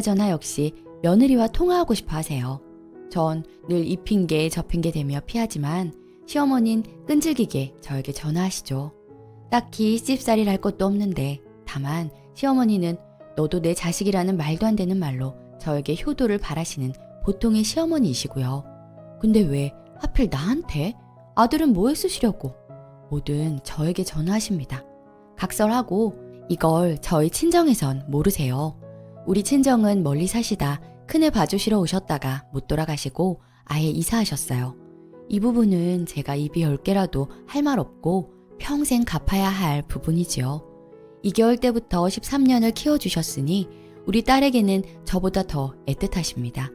전화 역시 며느리와 통화하고 싶어 하세요. 전 늘 이 핑계 저 핑계 대며 피하지만 시어머니는 끈질기게 저에게 전화하시죠. 딱히 씹살이랄 것도 없는데 다만 시어머니는 너도 내 자식이라는 말도 안 되는 말로 저에게 효도를 바라시는 보통의 시어머니이시고요. 근데 왜 하필 나한테? 아들은 뭐 했으시려고? 뭐든 저에게 전화하십니다. 각설하고 이걸 저희 친정에선 모르세요. 우리 친정은 멀리 사시다 큰애 봐주시러 오셨다가 못 돌아가시고 아예 이사하셨어요. 이 부분은 제가 입이 10개라도 할 말 없고 평생 갚아야 할 부분이지요. 2개월 때부터 13년을 키워주셨으니 우리 딸에게는 저보다 더 애틋하십니다.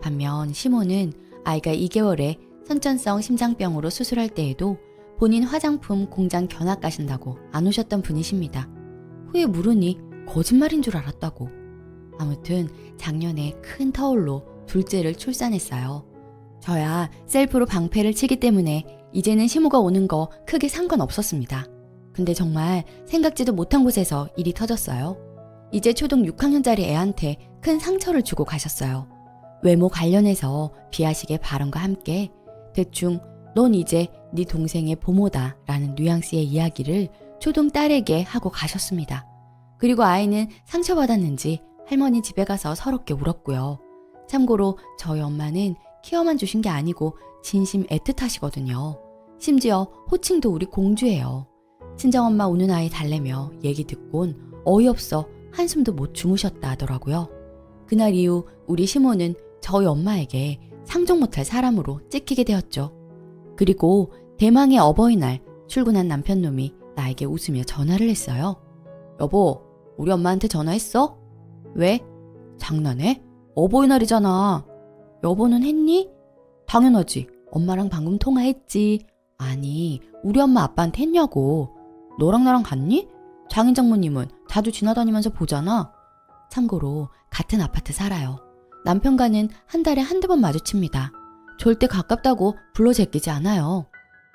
반면 시모는 아이가 2개월에 선천성 심장병으로 수술할 때에도 본인 화장품 공장 견학 가신다고 안 오셨던 분이십니다. 후에 물으니 거짓말인 줄 알았다고. 아무튼 작년에 큰 터울로 둘째를 출산했어요. 저야 셀프로 방패를 치기 때문에 이제는 시모가 오는 거 크게 상관없었습니다. 근데 정말 생각지도 못한 곳에서 일이 터졌어요. 이제 초등 6학년짜리 애한테 큰 상처를 주고 가셨어요. 외모 관련해서 비하식의 발언과 함께 대충 넌 이제 네 동생의 보모다 라는 뉘앙스의 이야기를 초등 딸에게 하고 가셨습니다. 그리고 아이는 상처받았는지 할머니 집에 가서 서럽게 울었고요. 참고로 저희 엄마는 키워만 주신 게 아니고 진심 애틋하시거든요. 심지어 호칭도 우리 공주예요. 친정엄마 우는 아이 달래며 얘기 듣곤 어이없어 한숨도 못 주무셨다 하더라고요. 그날 이후 우리 시모는 저희 엄마에게 상종 못할 사람으로 찍히게 되었죠. 그리고 대망의 어버이날 출근한 남편놈이 나에게 웃으며 전화를 했어요. 여보, 우리 엄마한테 전화했어? 왜? 장난해? 어버이날이잖아. 여보는 했니? 당연하지. 엄마랑 방금 통화했지. 아니, 우리 엄마 아빠한테 했냐고. 너랑 나랑 같니? 장인 장모님은 자주 지나다니면서 보잖아. 참고로 같은 아파트 살아요. 남편과는 한 달에 한두 번 마주칩니다. 절대 가깝다고 불러 제끼지 않아요.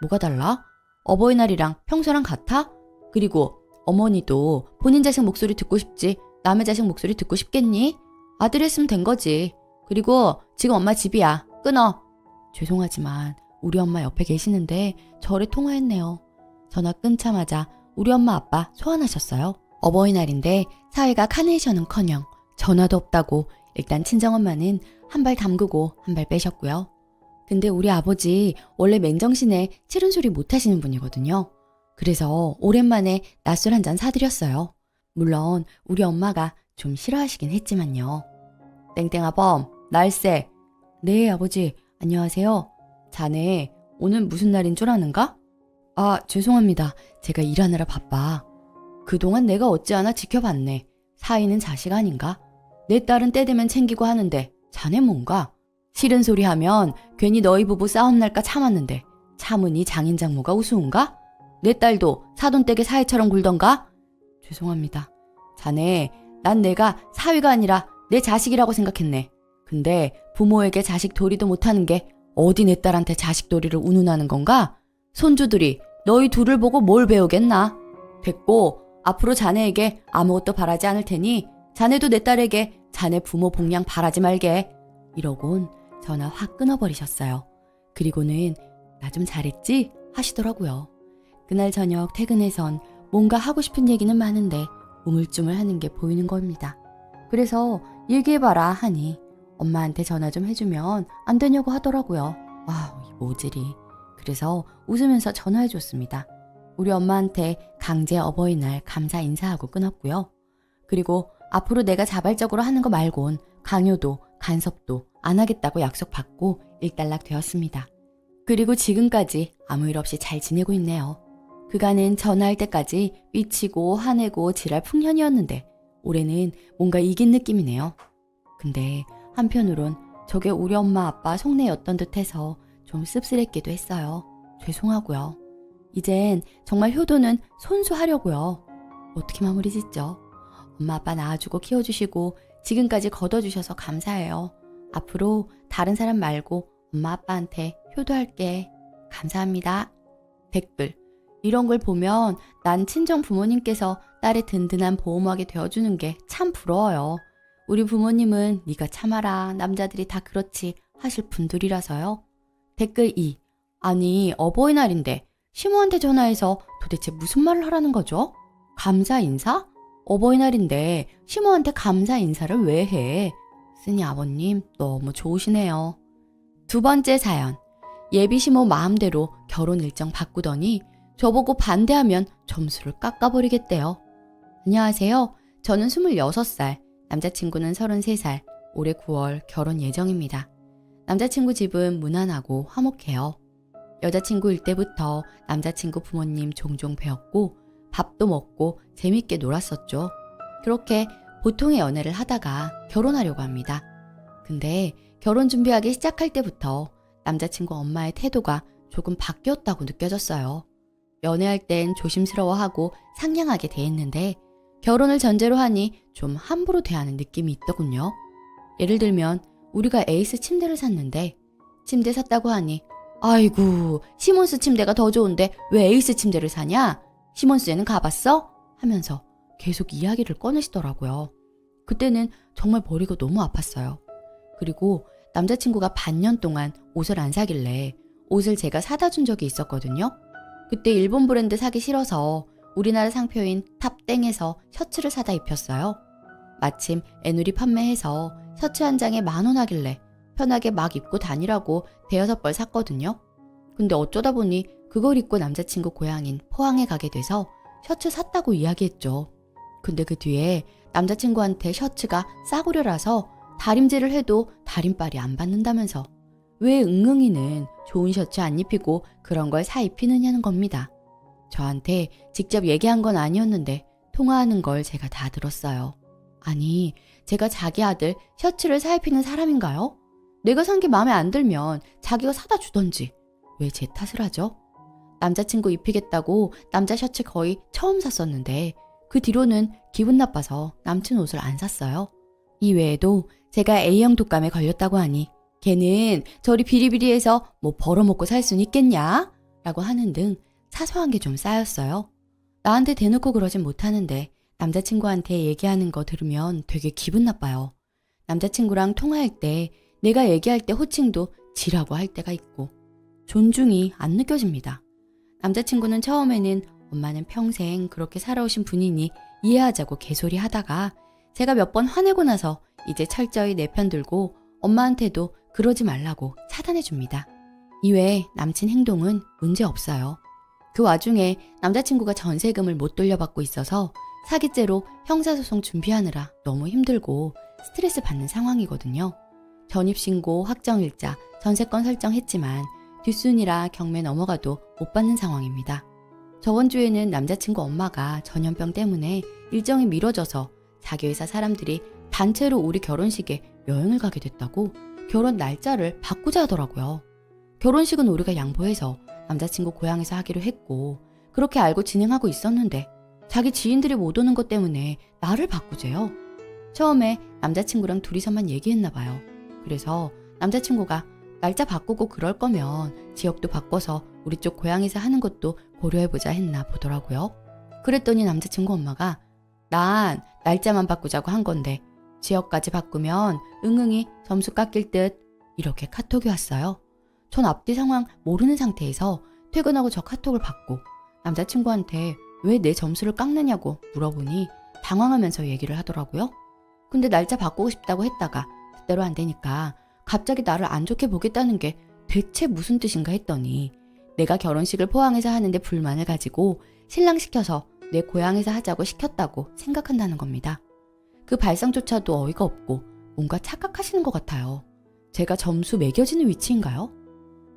뭐가 달라? 어버이날이랑 평소랑 같아? 그리고 어머니도 본인 자식 목소리 듣고 싶지 남의 자식 목소리 듣고 싶겠니? 아들 했으면 된 거지. 그리고 지금 엄마 집이야. 끊어. 죄송하지만 우리 엄마 옆에 계시는데 저를 통화했네요. 전화 끊자마자 우리 엄마 아빠 소환하셨어요. 어버이날인데 사위가 카네이션은커녕 전화도 없다고 일단 친정엄마는 한 발 담그고 한 발 빼셨고요. 근데 우리 아버지 원래 맨정신에 싫은 소리 못 하시는 분이거든요. 그래서 오랜만에 낮술 한 잔 사드렸어요. 물론 우리 엄마가 좀 싫어하시긴 했지만요. 땡땡아범, 날쌔. 네, 아버지. 안녕하세요. 자네 오늘 무슨 날인 줄 아는가? 아, 죄송합니다. 제가 일하느라 바빠. 그동안 내가 어찌하나 지켜봤네. 사위는 자식 아닌가? 내 딸은 때 되면 챙기고 하는데 자네 뭔가? 싫은 소리 하면 괜히 너희 부부 싸움 날까 참았는데 참으니 장인 장모가 우스운가? 내 딸도 사돈댁의 사위처럼 굴던가? 죄송합니다. 자네, 난 내가 사위가 아니라 내 자식이라고 생각했네. 근데 부모에게 자식 도리도 못하는 게 어디 내 딸한테 자식 도리를 운운하는 건가? 손주들이 너희 둘을 보고 뭘 배우겠나? 됐고, 앞으로 자네에게 아무것도 바라지 않을 테니 자네도 내 딸에게 자네 부모 복양 바라지 말게. 이러곤 전화 확 끊어버리셨어요. 그리고는 나 좀 잘했지? 하시더라고요. 그날 저녁 퇴근해선 뭔가 하고 싶은 얘기는 많은데 우물쭈물하는 게 보이는 겁니다. 그래서 얘기해봐라 하니 엄마한테 전화 좀 해주면 안 되냐고 하더라고요. 와, 이 모질이. 그래서 웃으면서 전화해줬습니다. 우리 엄마한테 강제 어버이날 감사 인사하고 끊었고요. 그리고 앞으로 내가 자발적으로 하는 거 말곤 강요도 간섭도 안 하겠다고 약속받고 일단락 되었습니다. 그리고 지금까지 아무 일 없이 잘 지내고 있네요. 그간은 전화할 때까지 삐치고 화내고 지랄 풍년이었는데 올해는 뭔가 이긴 느낌이네요. 근데 한편으론 저게 우리 엄마 아빠 속내였던 듯해서 좀 씁쓸했기도 했어요. 죄송하고요. 이젠 정말 효도는 손수하려고요. 어떻게 마무리 짓죠? 엄마 아빠 낳아주고 키워주시고 지금까지 걷어주셔서 감사해요. 앞으로 다른 사람 말고 엄마 아빠한테 효도할게. 감사합니다. 댓글. 이런 걸 보면 난 친정 부모님께서 딸의 든든한 보호막이 되어주는 게 참 부러워요. 우리 부모님은 네가 참아라. 남자들이 다 그렇지 하실 분들이라서요. 댓글 2. 아니 어버이날인데 시모한테 전화해서 도대체 무슨 말을 하라는 거죠? 감사 인사? 어버이날인데 시모한테 감사 인사를 왜 해? 쓰니 아버님 너무 좋으시네요. 두 번째 사연. 예비 시모 마음대로 결혼 일정 바꾸더니 저보고 반대하면 점수를 깎아버리겠대요. 안녕하세요. 저는 26살, 남자친구는 33살, 올해 9월 결혼 예정입니다. 남자친구 집은 무난하고 화목해요. 여자친구일 때부터 남자친구 부모님 종종 뵈었고 밥도 먹고 재밌게 놀았었죠. 그렇게 보통의 연애를 하다가 결혼하려고 합니다. 근데 결혼 준비하기 시작할 때부터 남자친구 엄마의 태도가 조금 바뀌었다고 느껴졌어요. 연애할 땐 조심스러워하고 상냥하게 대했는데 결혼을 전제로 하니 좀 함부로 대하는 느낌이 있더군요. 예를 들면 우리가 에이스 침대를 샀는데 침대 샀다고 하니 아이고 시몬스 침대가 더 좋은데 왜 에이스 침대를 사냐? 시몬스에는 가봤어? 하면서 계속 이야기를 꺼내시더라고요. 그때는 정말 머리가 너무 아팠어요. 그리고 남자친구가 반년 동안 옷을 안 사길래 옷을 제가 사다 준 적이 있었거든요. 그때 일본 브랜드 사기 싫어서 우리나라 상표인 탑땡에서 셔츠를 사다 입혔어요. 마침 애누리 판매해서 셔츠 한 장에 10,000원 하길래 편하게 막 입고 다니라고 대여섯 벌 샀거든요. 근데 어쩌다 보니 그걸 입고 남자친구 고향인 포항에 가게 돼서 셔츠 샀다고 이야기했죠. 근데 그 뒤에 남자친구한테 셔츠가 싸구려라서 다림질을 해도 다림빨이 안 받는다면서 왜 응응이는 좋은 셔츠 안 입히고 그런 걸 사 입히느냐는 겁니다. 저한테 직접 얘기한 건 아니었는데 통화하는 걸 제가 다 들었어요. 아니, 제가 자기 아들 셔츠를 사 입히는 사람인가요? 내가 산 게 마음에 안 들면 자기가 사다 주던지 왜 제 탓을 하죠? 남자친구 입히겠다고 남자 셔츠 거의 처음 샀었는데 그 뒤로는 기분 나빠서 남친 옷을 안 샀어요. 이 외에도 제가 A형 독감에 걸렸다고 하니 걔는 저리 비리비리해서 뭐 벌어먹고 살 순 있겠냐? 라고 하는 등 사소한 게 좀 쌓였어요. 나한테 대놓고 그러진 못하는데 남자친구한테 얘기하는 거 들으면 되게 기분 나빠요. 남자친구랑 통화할 때 내가 얘기할 때 호칭도 지라고 할 때가 있고 존중이 안 느껴집니다. 남자친구는 처음에는 엄마는 평생 그렇게 살아오신 분이니 이해하자고 개소리 하다가 제가 몇 번 화내고 나서 이제 철저히 내 편 들고 엄마한테도 그러지 말라고 차단해 줍니다. 이외에 남친 행동은 문제 없어요. 그 와중에 남자친구가 전세금을 못 돌려받고 있어서 사기죄로 형사소송 준비하느라 너무 힘들고 스트레스 받는 상황이거든요. 전입신고, 확정일자, 전세권 설정했지만 뒷순이라 경매 넘어가도 못 받는 상황입니다. 저번 주에는 남자친구 엄마가 전염병 때문에 일정이 미뤄져서 자기 회사 사람들이 단체로 우리 결혼식에 여행을 가게 됐다고 결혼 날짜를 바꾸자 하더라고요. 결혼식은 우리가 양보해서 남자친구 고향에서 하기로 했고 그렇게 알고 진행하고 있었는데 자기 지인들이 못 오는 것 때문에 나를 바꾸재요. 처음에 남자친구랑 둘이서만 얘기했나 봐요. 그래서 남자친구가 날짜 바꾸고 그럴 거면 지역도 바꿔서 우리 쪽 고향에서 하는 것도 고려해보자 했나 보더라고요. 그랬더니 남자친구 엄마가 난 날짜만 바꾸자고 한 건데 지역까지 바꾸면 응응이 점수 깎일 듯 이렇게 카톡이 왔어요. 전 앞뒤 상황 모르는 상태에서 퇴근하고 저 카톡을 받고 남자친구한테 왜 내 점수를 깎느냐고 물어보니 당황하면서 얘기를 하더라고요. 근데 날짜 바꾸고 싶다고 했다가 뜻대로 안 되니까 갑자기 나를 안 좋게 보겠다는 게 대체 무슨 뜻인가 했더니 내가 결혼식을 포항에서 하는데 불만을 가지고 신랑 시켜서 내 고향에서 하자고 시켰다고 생각한다는 겁니다. 그 발상조차도 어이가 없고 뭔가 착각하시는 것 같아요. 제가 점수 매겨지는 위치인가요?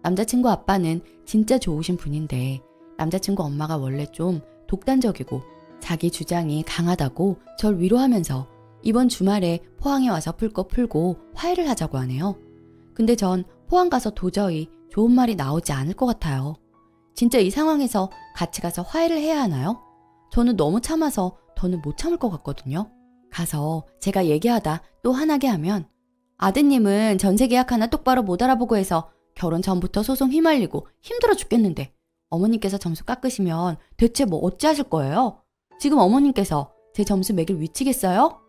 남자친구 아빠는 진짜 좋으신 분인데 남자친구 엄마가 원래 좀 독단적이고 자기 주장이 강하다고 절 위로하면서 이번 주말에 포항에 와서 풀 거 풀고 화해를 하자고 하네요. 근데 전 포항 가서 도저히 좋은 말이 나오지 않을 것 같아요. 진짜 이 상황에서 같이 가서 화해를 해야 하나요? 저는 너무 참아서 더는 못 참을 것 같거든요. 가서 제가 얘기하다 또 화나게 하면 아드님은 전세 계약 하나 똑바로 못 알아보고 해서 결혼 전부터 소송 휘말리고 힘들어 죽겠는데 어머님께서 점수 깎으시면 대체 뭐 어찌하실 거예요? 지금 어머님께서 제 점수 매길 위치겠어요?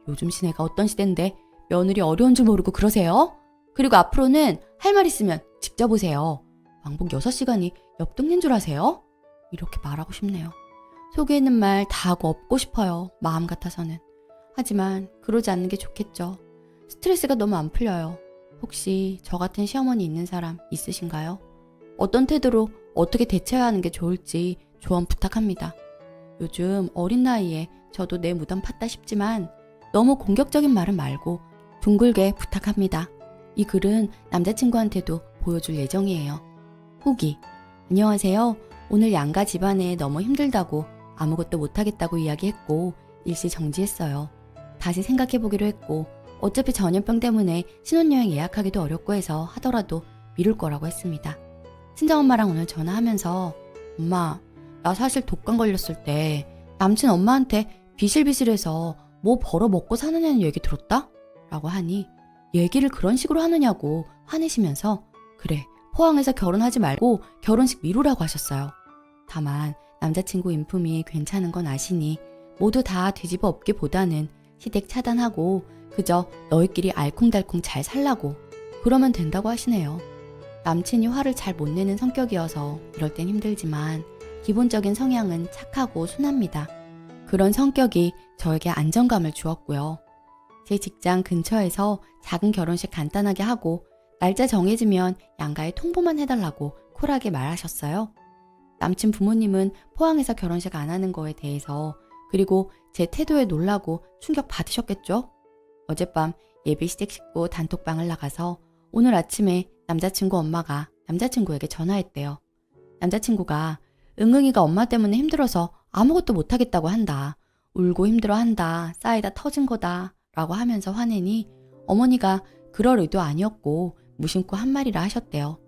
요즘 시내가 어떤 시대인데 며느리 어려운 줄 모르고 그러세요? 그리고 앞으로는 할 말 있으면 직접 오세요. 왕복 6시간이 옆 동네인 줄 아세요? 이렇게 말하고 싶네요. 속에 있는 말 다 하고 엎고 싶어요. 마음 같아서는. 하지만 그러지 않는 게 좋겠죠. 스트레스가 너무 안 풀려요. 혹시 저 같은 시어머니 있는 사람 있으신가요? 어떤 태도로 어떻게 대처해야 하는 게 좋을지 조언 부탁합니다. 요즘 어린 나이에 저도 내 무덤 팠다 싶지만 너무 공격적인 말은 말고 둥글게 부탁합니다. 이 글은 남자친구한테도 보여줄 예정이에요. 후기. 안녕하세요. 오늘 양가 집안에 너무 힘들다고 아무것도 못하겠다고 이야기했고 일시 정지했어요. 다시 생각해보기로 했고 어차피 전염병 때문에 신혼여행 예약하기도 어렵고 해서 하더라도 미룰 거라고 했습니다. 친정엄마랑 오늘 전화하면서 엄마, 나 사실 독감 걸렸을 때 남친 엄마한테 비실비실해서 뭐 벌어 먹고 사느냐는 얘기 들었다? 라고 하니 얘기를 그런 식으로 하느냐고 화내시면서 그래, 포항에서 결혼하지 말고 결혼식 미루라고 하셨어요. 다만 남자친구 인품이 괜찮은 건 아시니 모두 다 뒤집어 엎기보다는 시댁 차단하고 그저 너희끼리 알콩달콩 잘 살라고 그러면 된다고 하시네요. 남친이 화를 잘 못 내는 성격이어서 이럴 땐 힘들지만 기본적인 성향은 착하고 순합니다. 그런 성격이 저에게 안정감을 주었고요. 제 직장 근처에서 작은 결혼식 간단하게 하고 날짜 정해지면 양가에 통보만 해달라고 쿨하게 말하셨어요. 남친 부모님은 포항에서 결혼식 안 하는 거에 대해서 그리고 제 태도에 놀라고 충격 받으셨겠죠? 어젯밤 예비 시댁 식구 단톡방을 나가서 오늘 아침에 남자친구 엄마가 남자친구에게 전화했대요. 남자친구가 응응이가 엄마 때문에 힘들어서 아무것도 못하겠다고 한다. 울고 힘들어한다. 쌓이다 터진 거다. 라고 하면서 화내니 어머니가 그럴 의도 아니었고 무심코 한 말이라 하셨대요.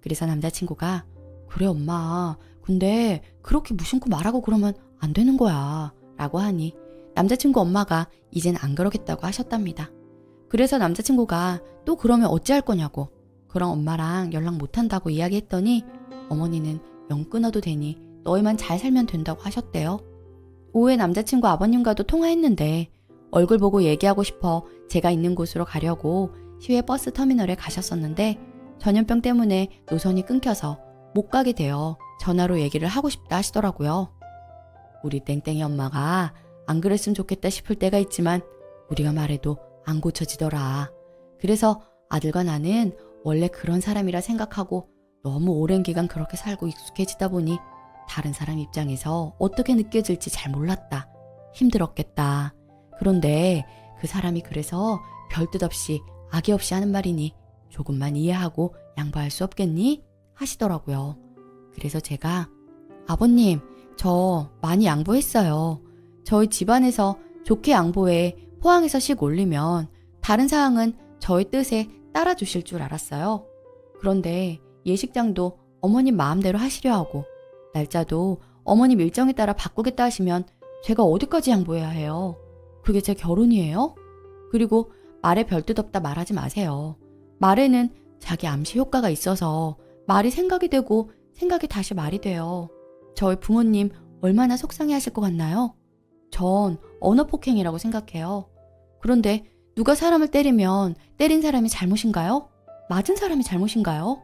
그래서 남자친구가 그래 엄마 근데 그렇게 무심코 말하고 그러면 안 되는 거야 라고 하니 남자친구 엄마가 이젠 안 그러겠다고 하셨답니다. 그래서 남자친구가 또 그러면 어찌할 거냐고 그럼 엄마랑 연락 못한다고 이야기했더니 어머니는 영 끊어도 되니 너희만 잘 살면 된다고 하셨대요. 오후에 남자친구 아버님과도 통화했는데 얼굴 보고 얘기하고 싶어 제가 있는 곳으로 가려고 시외 버스 터미널에 가셨었는데 전염병 때문에 노선이 끊겨서 못 가게 되어 전화로 얘기를 하고 싶다 하시더라고요. 우리 땡땡이 엄마가 안 그랬으면 좋겠다 싶을 때가 있지만 우리가 말해도 안 고쳐지더라. 그래서 아들과 나는 원래 그런 사람이라 생각하고 너무 오랜 기간 그렇게 살고 익숙해지다 보니 다른 사람 입장에서 어떻게 느껴질지 잘 몰랐다. 힘들었겠다. 그런데 그 사람이 그래서 별뜻 없이 악의 없이 하는 말이니 조금만 이해하고 양보할 수 없겠니? 하시더라고요. 그래서 제가 아버님 저 많이 양보했어요. 저희 집안에서 좋게 양보해 포항에서 식 올리면 다른 사항은 저희 뜻에 따라주실 줄 알았어요. 그런데 예식장도 어머님 마음대로 하시려 하고 날짜도 어머님 일정에 따라 바꾸겠다 하시면 제가 어디까지 양보해야 해요? 그게 제 결혼이에요? 그리고 말에 별뜻 없다 말하지 마세요. 말에는 자기 암시 효과가 있어서 말이 생각이 되고 생각이 다시 말이 돼요. 저희 부모님 얼마나 속상해 하실 것 같나요? 전 언어폭행이라고 생각해요. 그런데 누가 사람을 때리면 때린 사람이 잘못인가요? 맞은 사람이 잘못인가요?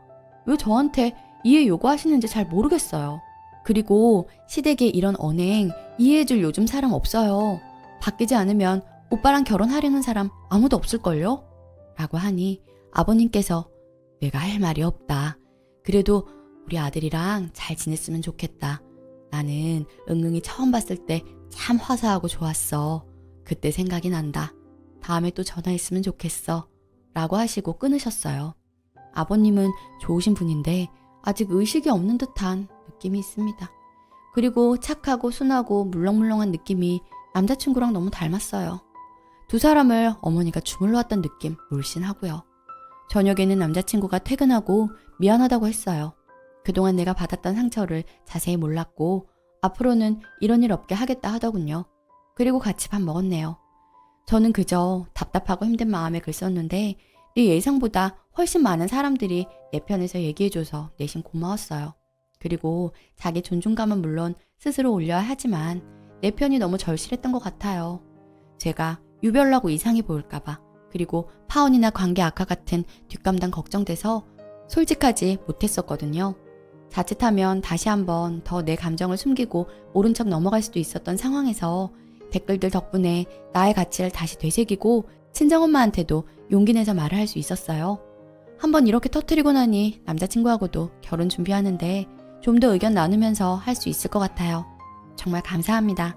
왜 저한테 이해 요구하시는지 잘 모르겠어요. 그리고 시댁에 이런 언행 이해해줄 요즘 사람 없어요. 바뀌지 않으면 오빠랑 결혼하려는 사람 아무도 없을걸요? 라고 하니 아버님께서 내가 할 말이 없다. 그래도 우리 아들이랑 잘 지냈으면 좋겠다. 나는 응응이 처음 봤을 때 참 화사하고 좋았어. 그때 생각이 난다. 다음에 또 전화했으면 좋겠어. 라고 하시고 끊으셨어요. 아버님은 좋으신 분인데 아직 의식이 없는 듯한 느낌이 있습니다. 그리고 착하고 순하고 물렁물렁한 느낌이 남자친구랑 너무 닮았어요. 두 사람을 어머니가 주물러왔던 느낌 물씬하고요. 저녁에는 남자친구가 퇴근하고 미안하다고 했어요. 그동안 내가 받았던 상처를 자세히 몰랐고 앞으로는 이런 일 없게 하겠다 하더군요. 그리고 같이 밥 먹었네요. 저는 그저 답답하고 힘든 마음에 글 썼는데 내 예상보다 훨씬 많은 사람들이 내 편에서 얘기해줘서 내심 고마웠어요. 그리고 자기 존중감은 물론 스스로 올려야 하지만 내 편이 너무 절실했던 것 같아요. 제가 유별나고 이상해 보일까봐, 그리고 파혼이나 관계 악화 같은 뒷감당 걱정돼서 솔직하지 못했었거든요. 자칫하면 다시 한번 더 내 감정을 숨기고 모른 척 넘어갈 수도 있었던 상황에서 댓글들 덕분에 나의 가치를 다시 되새기고 친정엄마한테도 용기 내서 말을 할 수 있었어요. 한번 이렇게 터뜨리고 나니 남자친구하고도 결혼 준비하는데 좀 더 의견 나누면서 할 수 있을 것 같아요. 정말 감사합니다.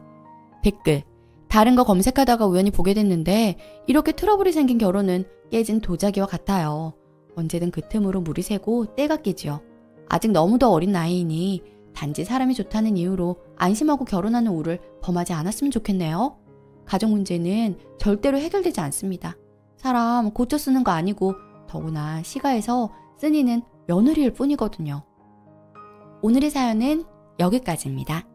댓글. 다른 거 검색하다가 우연히 보게 됐는데 이렇게 트러블이 생긴 결혼은 깨진 도자기와 같아요. 언제든 그 틈으로 물이 새고 때가 끼지요. 아직 너무도 어린 나이이니 단지 사람이 좋다는 이유로 안심하고 결혼하는 우를 범하지 않았으면 좋겠네요. 가정 문제는 절대로 해결되지 않습니다. 사람 고쳐 쓰는 거 아니고 더구나 시가에서 쓴이는 며느리일 뿐이거든요. 오늘의 사연은 여기까지입니다.